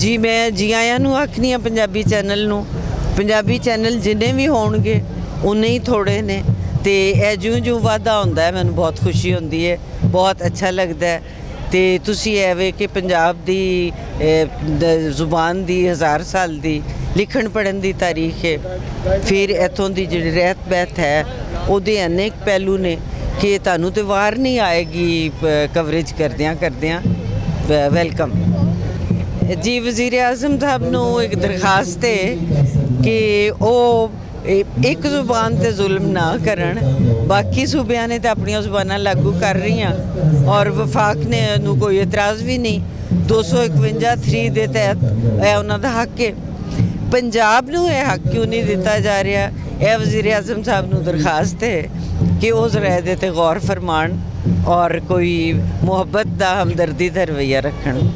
जी मैं जी आया नूं आखनी आ पंजाबी चैनल नूं। पंजाबी चैनल जिन्ने भी होणगे उन्ने ही थोड़े ने ते ਇਹ ਜਿਉਂ ਵਾਧਾ ਹੁੰਦਾ ਹੈ ਮੈਨੂੰ ਬਹੁਤ ਖੁਸ਼ੀ ਹੁੰਦੀ ਹੈ, ਬਹੁਤ ਅੱਛਾ ਲੱਗਦਾ ਹੈ। ਤੇ ਤੁਸੀਂ ਇਹ ਵੇ ਕਿ ਪੰਜਾਬ ਦੀ ਜ਼ੁਬਾਨ ਦੀ 1000 ਸਾਲ ਦੀ ਲਿਖਣ ਪੜ੍ਹਨ ਦੀ ਤਾਰੀਖ ਹੈ। ਫਿਰ ਇੱਥੋਂ ਦੀ ਜਿਹੜੀ ਰਹਿਤ ਬਹਿਤ ਹੈ ਉਹਦੇ ਅਨੇਕ ਪਹਿਲੂ ਨੇ ਕਿ ਤੁਹਾਨੂੰ ਤੇ ਵਾਰ ਨਹੀਂ ਆਏਗੀ ਕਵਰੇਜ ਕਰਦਿਆਂ ਵੈਲਕਮ जी। वज़ीर आज़म साहब ਨੂੰ एक दरखास्त है कि ਉਹ एक ज़ुबान ते जुल्म ना करन, बाकी सूबियां ने तो अपनियां ज़ुबानां लागू कर रही और वफाक ने नू कोई एतराज़ भी नहीं। 251(3) ਦੇ तहत ਇਹ ਉਹਨਾਂ ਦਾ ਹੱਕ है। पंजाब ਨੂੰ ਇਹ ਹੱਕ क्यों नहीं दिता जा रहा? ਇਹ वज़ीर आज़म साहब ਨੂੰ दरखास्त है कि ਉਹ ਜ਼ਰਾ ਇਹਦੇ ਤੇ गौर फरमान और कोई मुहब्बत दा हमदर्दी दा रवैया रखन।